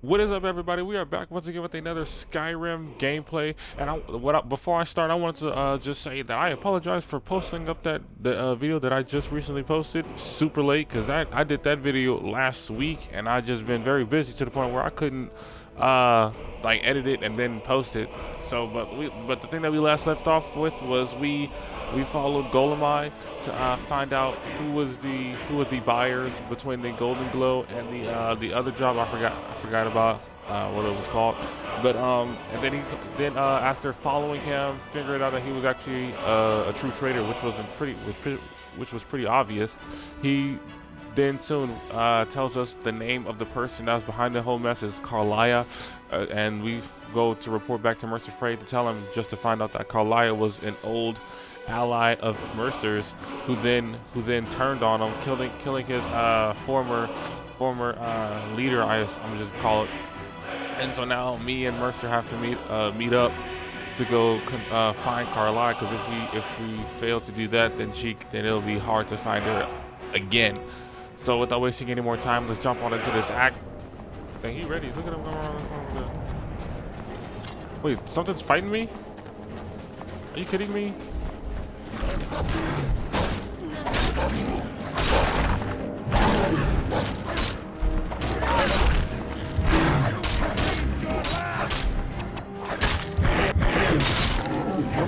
What is up, everybody? We are back once again with another Skyrim gameplay. And before I start, I wanted to just say that I apologize for posting up the video that I just recently posted super late, because I did that video last week, and I just been very busy to the point where I couldn't like edit it and then post it. So, but the thing that we last left off with was we followed Golemai to find out who was the buyers between the Golden Glow and the other job. I forgot about what it was called. But and then after following him, figured out that he was actually a true traitor, which was pretty obvious. He then soon tells us the name of the person that was behind the whole mess is Carlia, and we go to report back to Mercer Frey to tell him, just to find out that Carlia was an old ally of Mercer's, who then turned on him, killing his former leader. I'm gonna just call it. And so now me and Mercer have to meet up to go find Carlia, because if we fail to do that, then it'll be hard to find her again. So without wasting any more time, let's jump on into this act. Dang, he ready. Look at him going on. Wait, something's fighting me? Are you kidding me?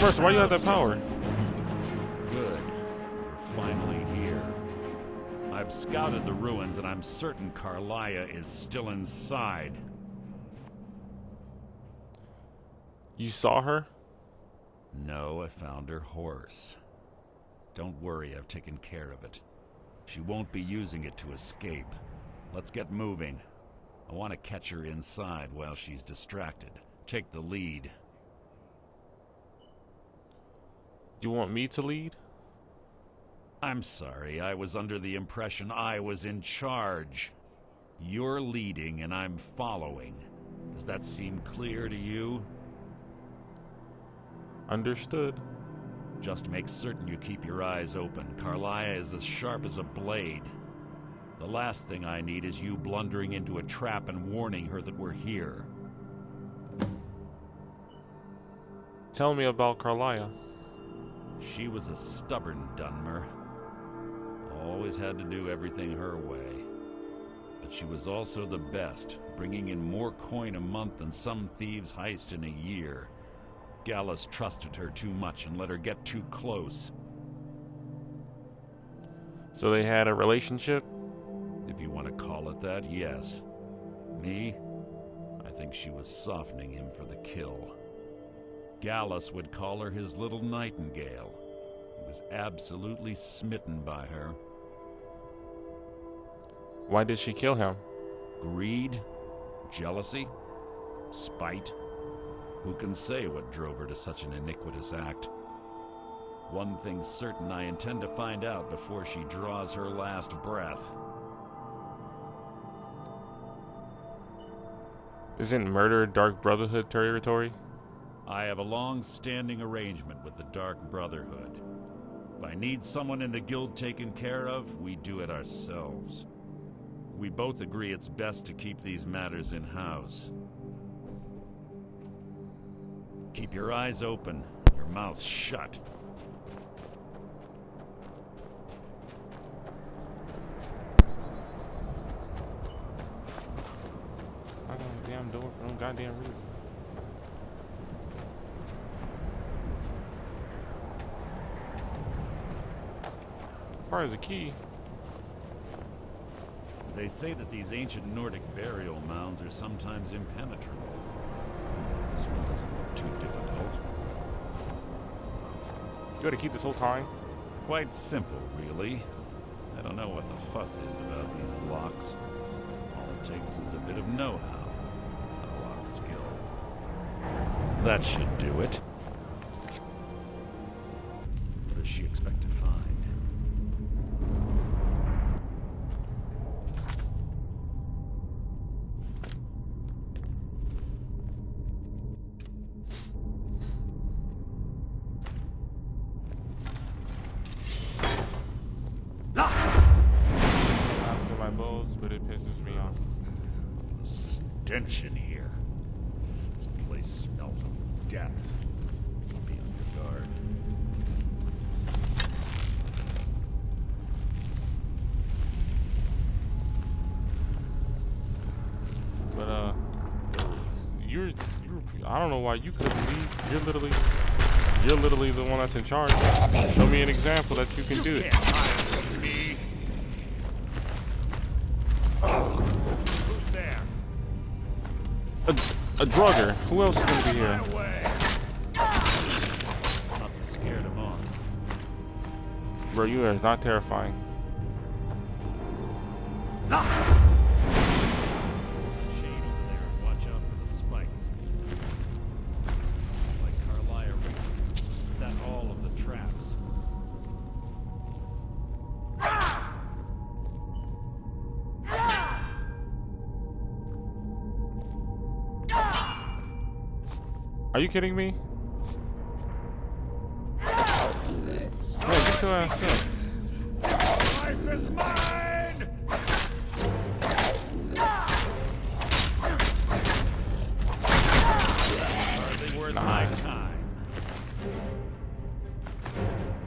Mercer, why you have that power? Good. We're finally here. I've scouted the ruins and I'm certain Carlia is still inside. You saw her? No, I found her horse. Don't worry, I've taken care of it. She won't be using it to escape. Let's get moving. I want to catch her inside while she's distracted. Take the lead. You want me to lead? I'm sorry, I was under the impression I was in charge. You're leading and I'm following. Does that seem clear to you? Understood. Just make certain you keep your eyes open. Carlia is as sharp as a blade. The last thing I need is you blundering into a trap and warning her that we're here. Tell me about Carlia. She was a stubborn Dunmer. Always had to do everything her way. But she was also the best, bringing in more coin a month than some thieves heist in a year. Gallus trusted her too much and let her get too close. So they had a relationship? If you want to call it that, yes. Me? I think she was softening him for the kill. Gallus would call her his little nightingale. He was absolutely smitten by her. Why did she kill him? Greed? Jealousy? Spite? Who can say what drove her to such an iniquitous act? One thing's certain, I intend to find out before she draws her last breath. Isn't murder Dark Brotherhood territory? I have a long-standing arrangement with the Dark Brotherhood. If I need someone in the guild taken care of, we do it ourselves. We both agree it's best to keep these matters in-house. Keep your eyes open, your mouth shut. I don't damn door for no goddamn reason. As far as the key. They say that these ancient Nordic burial mounds are sometimes impenetrable. This one doesn't look too difficult. You gotta keep this whole time? Quite simple, really. I don't know what the fuss is about these locks. All it takes is a bit of know-how, a lock skill. That should do it. What does she expect to find? After my bows, but it pisses me off. stench in here. This place smells of death. Be on your guard. But you're I don't know why you couldn't leave. You're literally the one that's in charge. Show me an example that you can do it. Can't hide from me. Who's there? A drugger. Who else is gonna be here? My way. Must have scared him off. Bro, you are not terrifying. Chain over there. Watch out for the spikes. It's like Carlisle. Is that all of the traps? Are you kidding me? Yeah, get your ass up. Life is mine! Hardly worth my time.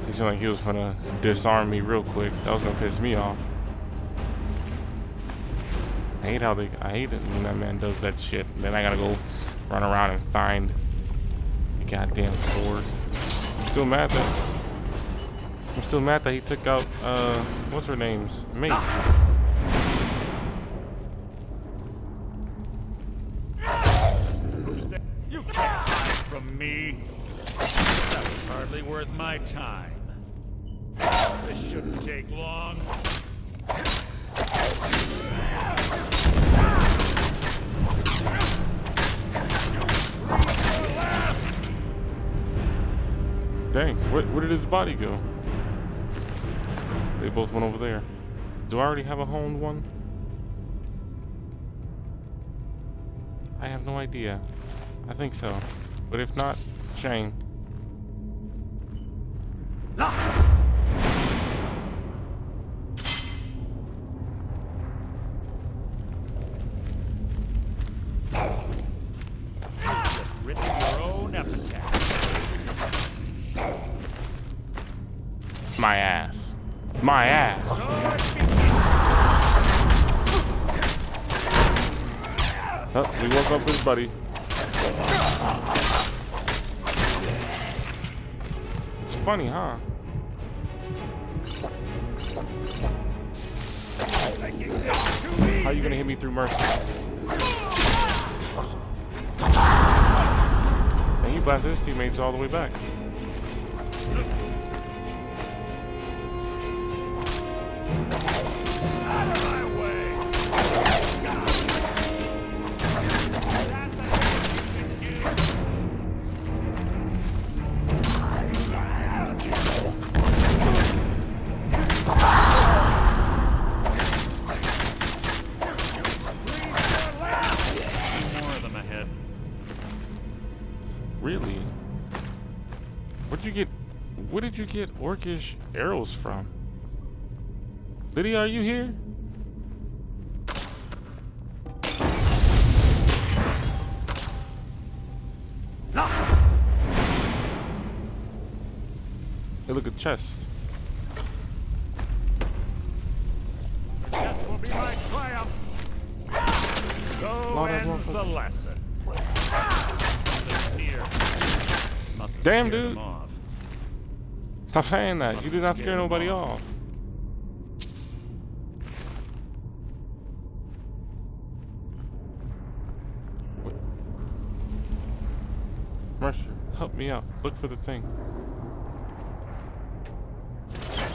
He seemed like he was gonna disarm me real quick. That was gonna piss me off. I hate it when that man does that shit. Then I gotta go run around and find the goddamn sword. I'm still mad that he took out what's her name's mate. Who's that? You can't hide from me. That was hardly worth my time. This shouldn't take long. Dang, where did his body go? They both went over there. Do I already have a honed one? I have no idea. I think so. But if not, shame. Written your own epitaph. My ass. My ass. Oh, we woke up his buddy. It's funny, huh? How you gonna hit me through mercy? And he blasted his teammates all the way back. Out of my way! More of them ahead. Really? Where did you get orcish arrows from? Lydia, are you here? Hey, look at the chest. That will be my triumph. So ends the lesson. Must have Damn, scared dude. him off. Stop saying that. You did not scare nobody off. Wait. Mercer, help me out. Look for the thing.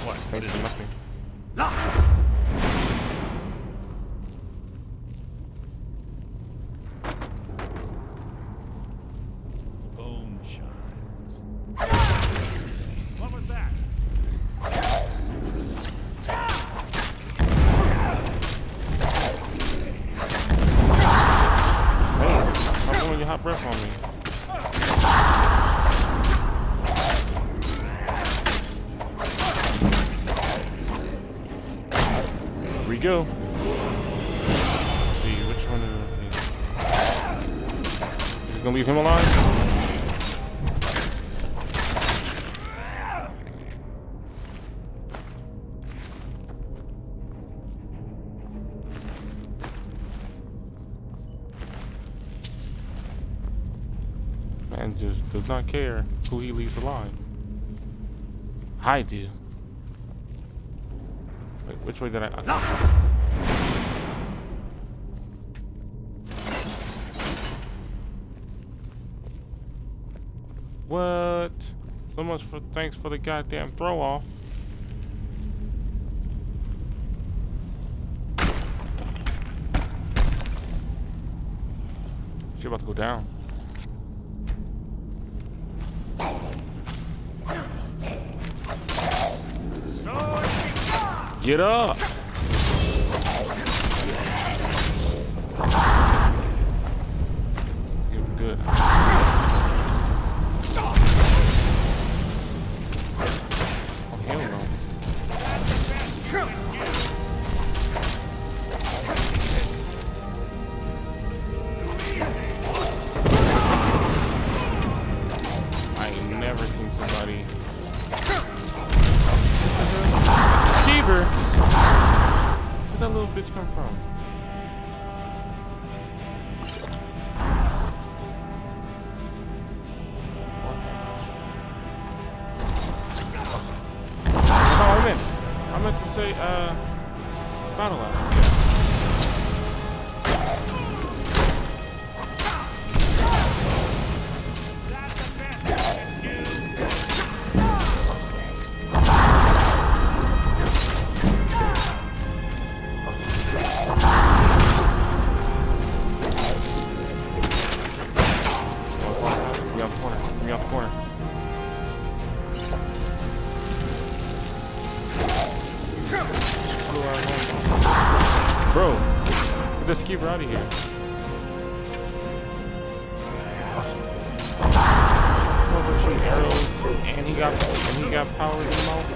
What? Thanks for nothing. Bone chimes. What was that? Hey, stop blowing your hot breath on me. Here we go. Let's see, which one is it? He's gonna leave him alive? Man just does not care who he leaves alive. I do. Wait, which way did I? Okay. What? So much for thanks for the goddamn throw off. She about to go down. Get up! You're good. Oh, hell no. I ain't never seen somebody. Where'd that little bitch come from? Oh, I meant to say, battle axe. Bro, get this keeper out of here. Oh, shooting arrows, and he got power in the mouth.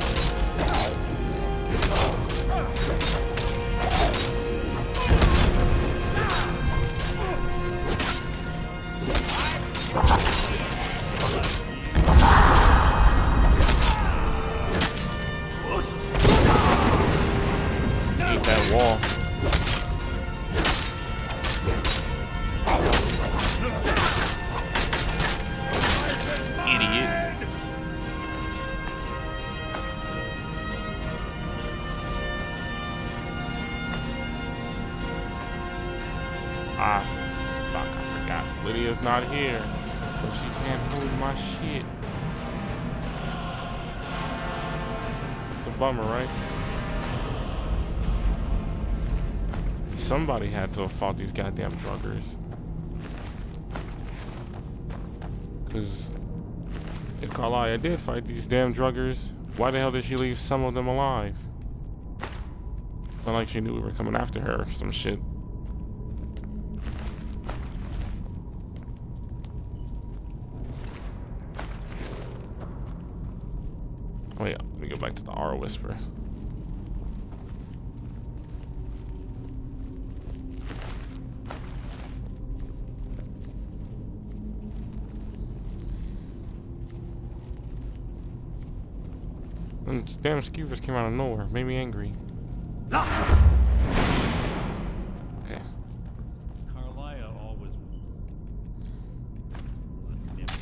Eat that wall. Idiot. Ah, fuck, I forgot. Lydia's not here, so she can't hold my shit. It's a bummer, right? Somebody had to have fought these goddamn druggers. Because if Carlia did fight these damn druggers, why the hell did she leave some of them alive? Not like she knew we were coming after her or some shit. Oh yeah, let me go back to the Aura Whisper. And damn skeevers came out of nowhere, made me angry. Okay. Carlia always was a nymph.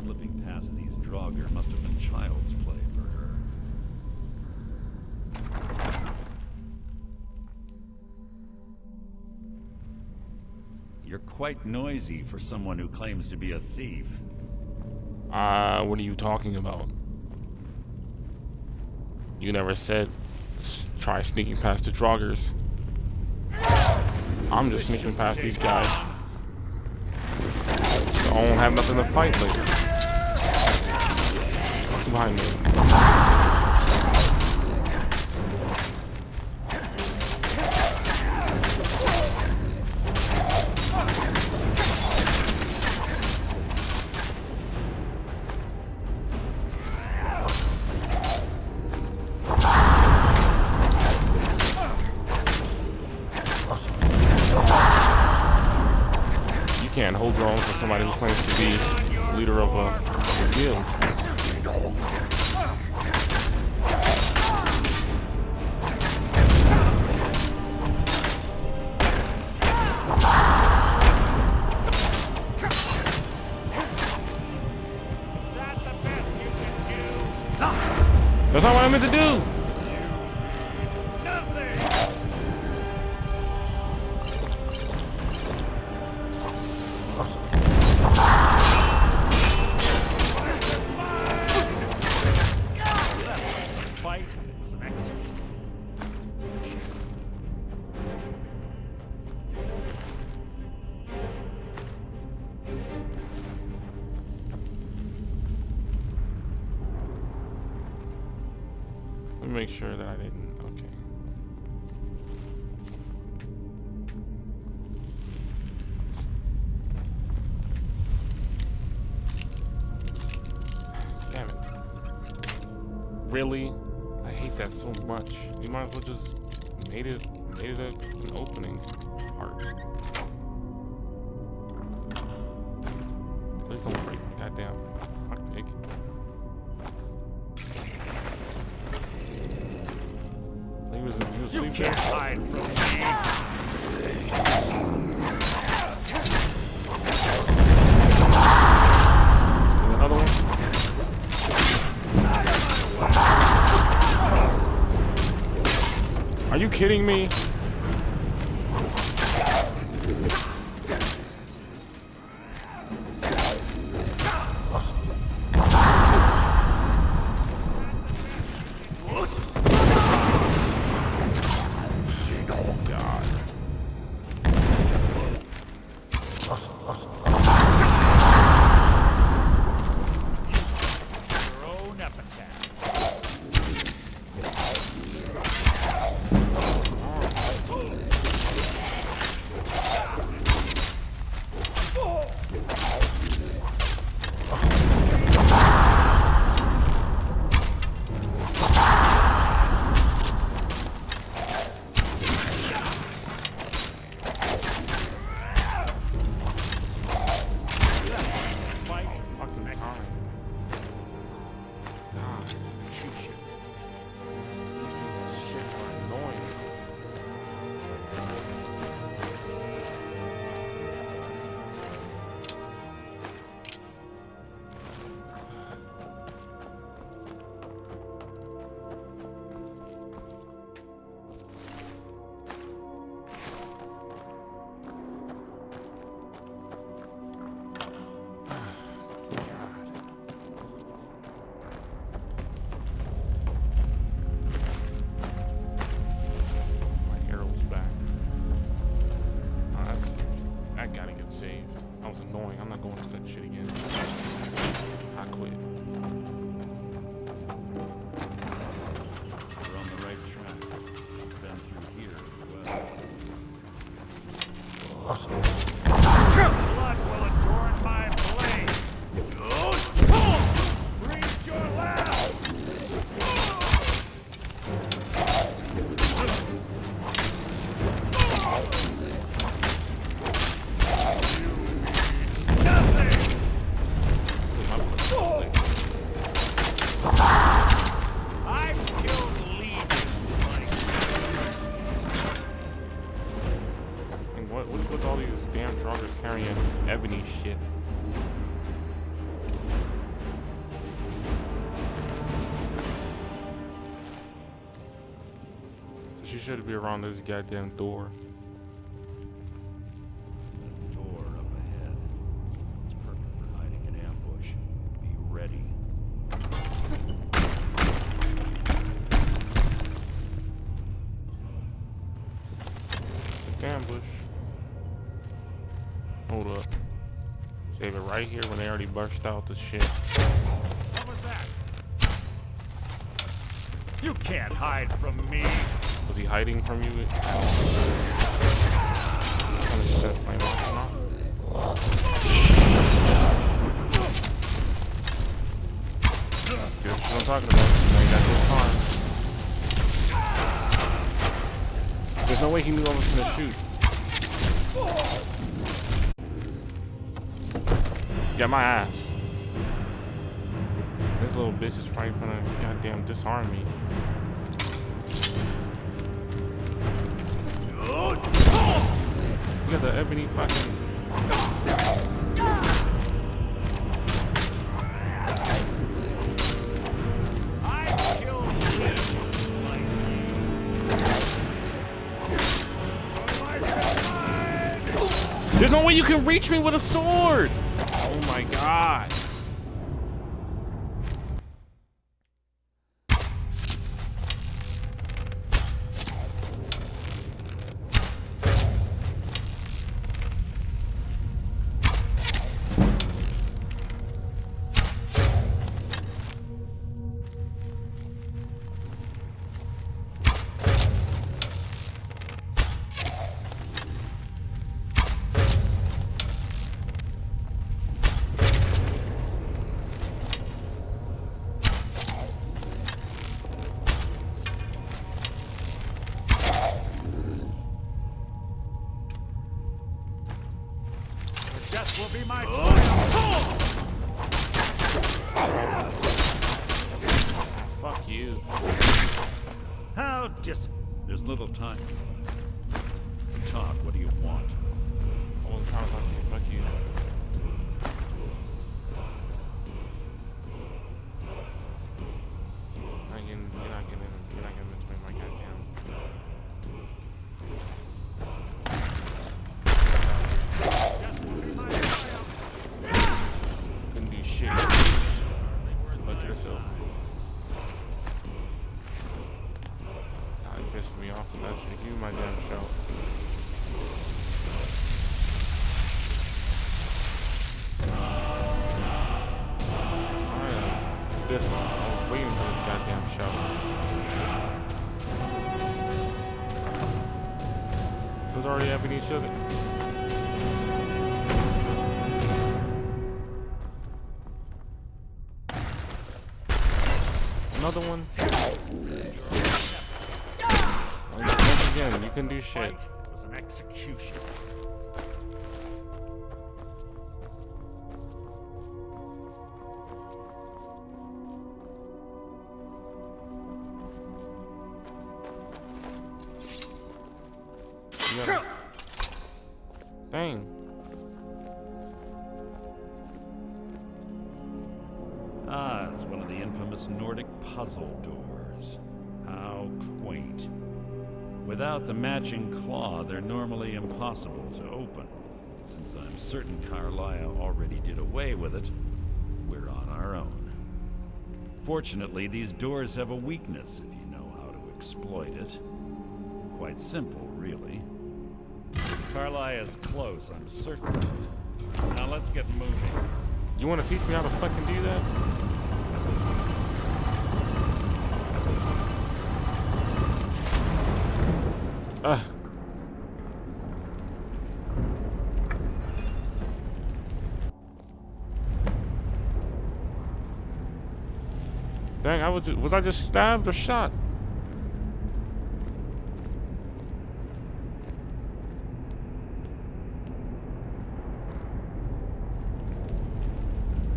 Slipping past these Draugr must have been child's play for her. You're quite noisy for someone who claims to be a thief. What are you talking about? You never said try sneaking past the Draugrs. I'm just sneaking past these guys. I don't have nothing to fight with. Behind me. can't hold your own for somebody who claims to be leader of a guild. That's not what I meant to do. Fight was an excellent. Let me make sure that I didn't. Okay. Damn it. Really? I hate that so much. You might as well just made it an opening part. Please don't break my goddamn egg. He was asleep there. Hide from me. Another one. Are you kidding me? Blood will adorn my blade. Breathe your last. Nothing. I've killed legions. What's with all these damn truckers carrying ebony shit? She should be around this goddamn door. Door up ahead. It's perfect for hiding an ambush. Be ready. Ambush. Hold up. Save it right here when they already burst out the shit. What was that? You can't hide from me. Was he hiding from you? Good shit I'm talking about. Now you got this time. There's no way he knew I was gonna shoot. Get my ass. This little bitch is probably gonna goddamn disarm me. You got the ebony fucking. There's no way you can reach me with a sword! Oh my god. Will be my Fuck you. How There's little time. Talk, what do you want? I wasn't trying to talk to you. Fuck you. You're not getting into my goddamn. Couldn't do shit. Fuck yourself. You pissed me off with that shit. Give me my damn show. I was waiting for this goddamn show. Who's already having each other? Another one. Once again, you can do shit. It was an execution. Dang. Ah, it's one of the infamous Nordic puzzle doors. How quaint. Without the matching claw, they're normally impossible to open. Since I'm certain Carlisle already did away with it, we're on our own. Fortunately, these doors have a weakness if you know how to exploit it. Quite simple, really. Carlisle is close, I'm certain of it. Now let's get moving. You want to teach me how to fucking do that? Dang, was I just stabbed or shot?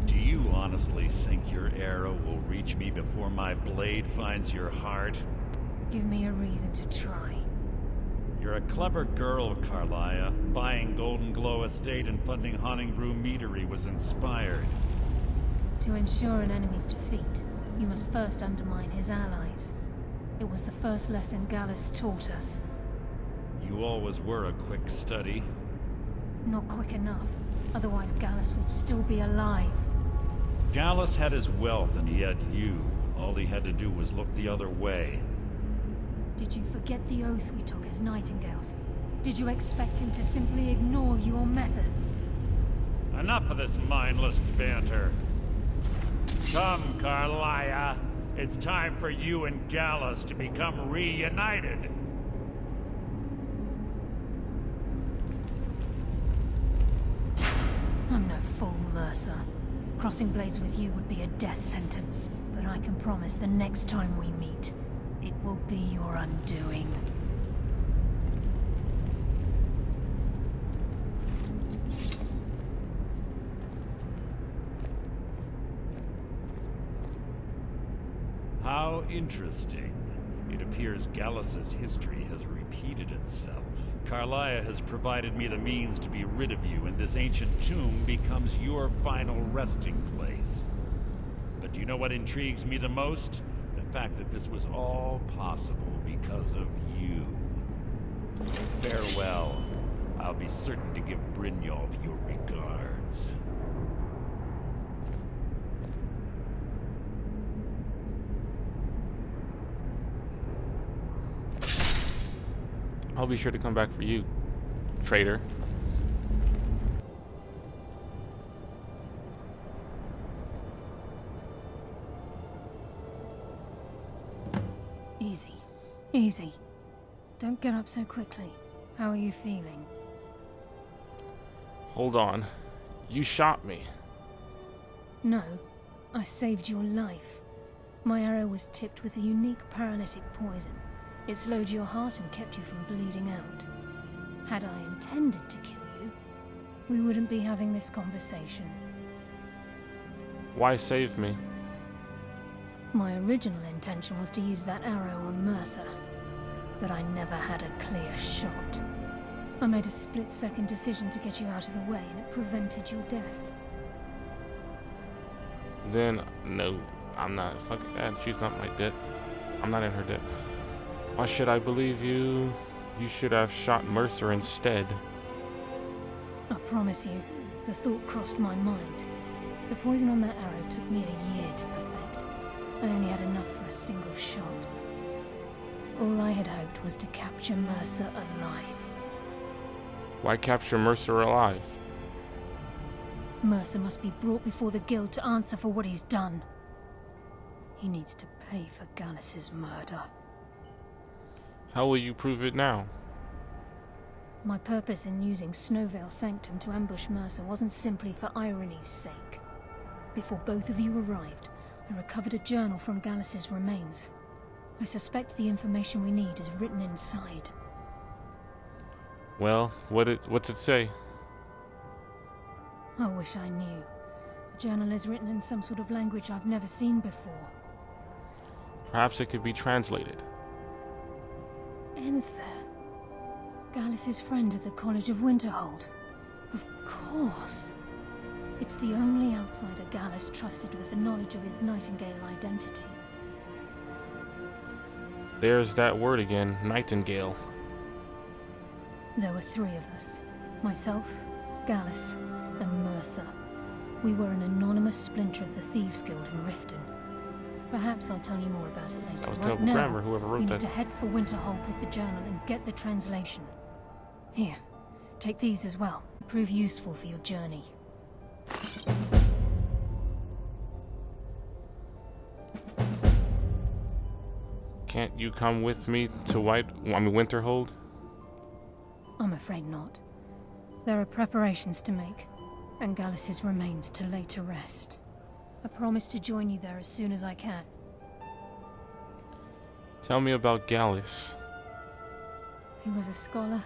Do you honestly think your arrow will reach me before my blade finds your heart? Give me a reason to try. You're a clever girl, Carlisle. Buying Golden Glow Estate and funding Honningbrew Meadery was inspired. To ensure an enemy's defeat, you must first undermine his allies. It was the first lesson Gallus taught us. You always were a quick study. Not quick enough, otherwise Gallus would still be alive. Gallus had his wealth and he had you. All he had to do was look the other way. Did you forget the oath we took as Nightingales? Did you expect him to simply ignore your methods? Enough of this mindless banter. Come, Carlisle. It's time for you and Gallus to become reunited. I'm no fool, Mercer. Crossing blades with you would be a death sentence, but I can promise the next time we meet, it will be your undoing. How interesting. It appears Gallus's history has repeated itself. Carlia has provided me the means to be rid of you, and this ancient tomb becomes your final resting place. But do you know what intrigues me the most? The fact that this was all possible because of you. Farewell. I'll be certain to give Brynjolf your regards. I'll be sure to come back for you, traitor. Easy. Easy. Don't get up so quickly. How are you feeling? Hold on. You shot me. No. I saved your life. My arrow was tipped with a unique paralytic poison. It slowed your heart and kept you from bleeding out. Had I intended to kill you, we wouldn't be having this conversation. Why save me? My original intention was to use that arrow on Mercer, but I never had a clear shot. I made a split-second decision to get you out of the way, and it prevented your death. Then, no, I'm not. Fuck that. She's not my debt. I'm not in her debt. Why should I believe you? You should have shot Mercer instead. I promise you, the thought crossed my mind. The poison on that arrow took me a year to perfect. I only had enough for a single shot. All I had hoped was to capture Mercer alive. Why capture Mercer alive? Mercer must be brought before the guild to answer for what he's done. He needs to pay for Gallus's murder. How will you prove it now? My purpose in using Snowvale Sanctum to ambush Mercer wasn't simply for irony's sake. Before both of you arrived, I recovered a journal from Gallus's remains. I suspect the information we need is written inside. Well, what's it say? I wish I knew. The journal is written in some sort of language I've never seen before. Perhaps it could be translated. Enther. Gallus's friend at the College of Winterhold. Of course. It's the only outsider Gallus trusted with the knowledge of his Nightingale identity. There's that word again, Nightingale. There were three of us. Myself, Gallus, and Mercer. We were an anonymous splinter of the Thieves Guild in Riften. Perhaps I'll tell you more about it later. That was Right terrible now, grammar, whoever we wrote need that. to head for Winterhold with the journal and get the translation. Here, take these as well. Prove useful for your journey. Can't you come with me to Winterhold? I'm afraid not. There are preparations to make, and Gallus's remains to lay to rest. I promise to join you there as soon as I can. Tell me about Gallus. He was a scholar,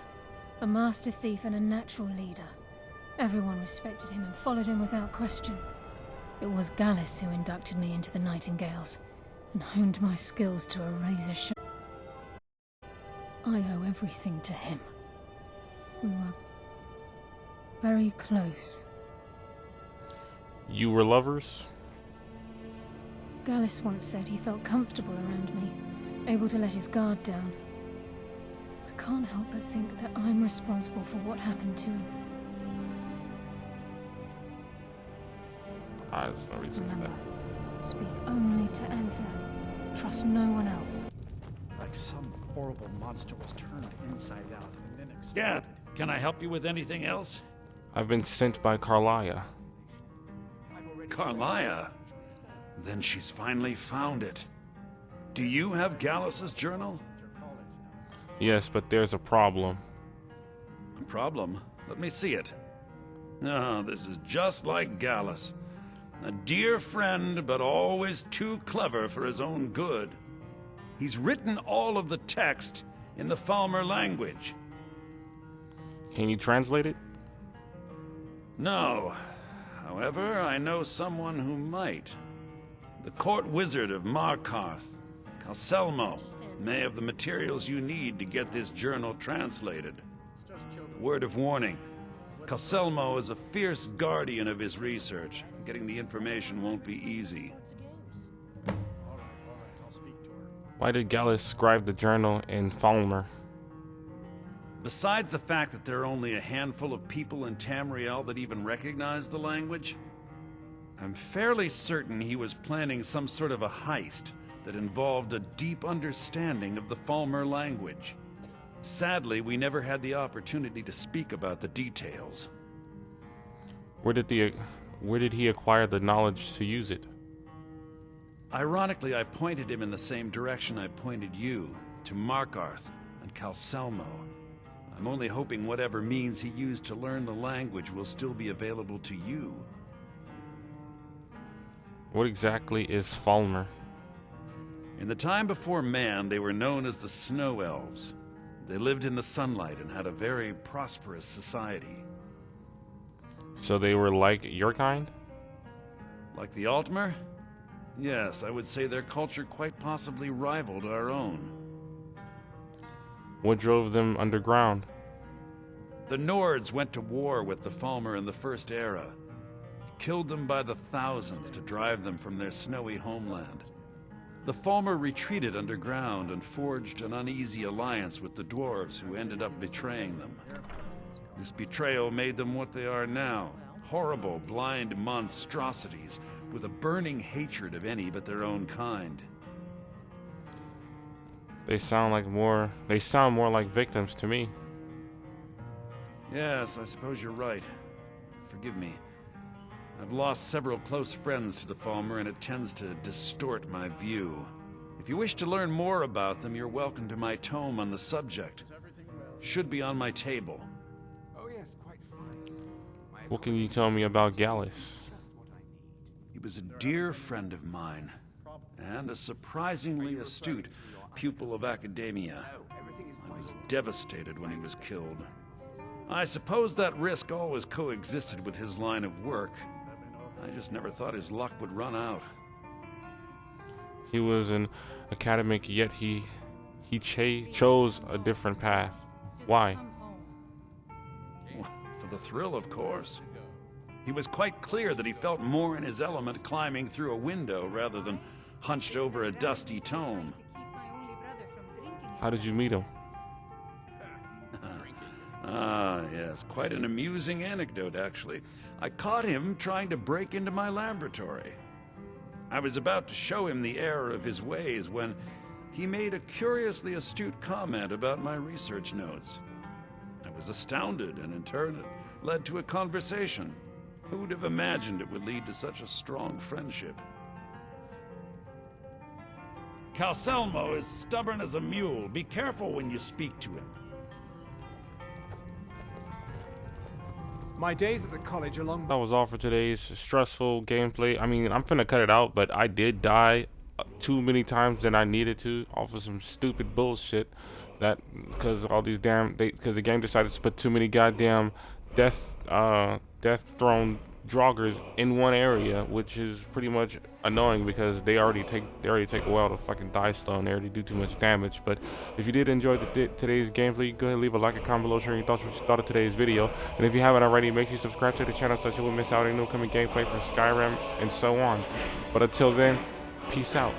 a master thief, and a natural leader. Everyone respected him and followed him without question. It was Gallus who inducted me into the Nightingales, and honed my skills to a razor sharp. I owe everything to him. We were very close. You were lovers? Gallus once said he felt comfortable around me, able to let his guard down. I can't help but think that I'm responsible for what happened to him. There's no reason for Remember, that. speak only to Enther. Trust no one else. Like some horrible monster was turned inside out and then exploded. Dad, can I help you with anything else? I've been sent by Carlia. Carlia? Then she's finally found it. Do you have Gallus's journal? Yes, but there's a problem. A problem? Let me see it. Ah, this is just like Gallus. A dear friend, but always too clever for his own good. He's written all of the text in the Falmer language. Can you translate it? No. However, I know someone who might. The court wizard of Markarth. Calselmo may have the materials you need to get this journal translated. Word of warning, Calselmo is a fierce guardian of his research. Getting the information won't be easy. Why did Gallus scribe the journal in Falmer? Besides the fact that there are only a handful of people in Tamriel that even recognize the language, I'm fairly certain he was planning some sort of a heist that involved a deep understanding of the Falmer language. Sadly, we never had the opportunity to speak about the details. Where did he acquire the knowledge to use it? Ironically, I pointed him in the same direction I pointed you, to Markarth and Calselmo. I'm only hoping whatever means he used to learn the language will still be available to you. What exactly is Falmer? In the time before man, they were known as the Snow Elves. They lived in the sunlight and had a very prosperous society. So they were like your kind? Like the Altmer? Yes, I would say their culture quite possibly rivaled our own. What drove them underground? The Nords went to war with the Falmer in the First Era. Killed them by the thousands to drive them from their snowy homeland. The Falmer retreated underground and forged an uneasy alliance with the dwarves who ended up betraying them. This betrayal made them what they are now, horrible, blind monstrosities with a burning hatred of any but their own kind. They sound more like victims to me. Yes, I suppose you're right. Forgive me. I've lost several close friends to the Falmer, and it tends to distort my view. If you wish to learn more about them, you're welcome to my tome on the subject. Should be on my table. Oh yes, quite fine. What can you tell me about Gallus? He was a dear friend of mine, and a surprisingly astute pupil of academia. I was devastated when he was killed. I suppose that risk always coexisted with his line of work. I just never thought his luck would run out. He was an academic, yet he chose a different path. Why? For the thrill, of course. He was quite clear that he felt more in his element climbing through a window rather than hunched over a dusty tome. How did you meet him? Ah, yes, quite an amusing anecdote, actually. I caught him trying to break into my laboratory. I was about to show him the error of his ways when he made a curiously astute comment about my research notes. I was astounded, and in turn it led to a conversation. Who'd have imagined it would lead to such a strong friendship? Calselmo is stubborn as a mule. Be careful when you speak to him. My days at the college are long. That was all for today's stressful gameplay. I mean, I'm finna cut it out, but I did die too many times than I needed to off of some stupid bullshit. That because the game decided to put too many goddamn death throne joggers in one area, which is pretty much annoying because they already take a while to fucking die slow and they already do too much damage. But if you did enjoy today's gameplay, go ahead and leave a like and comment below sharing your thoughts what you thought of today's video. And if you haven't already, make sure you subscribe to the channel so that you won't miss out on any upcoming gameplay for Skyrim and so on. But until then, peace out.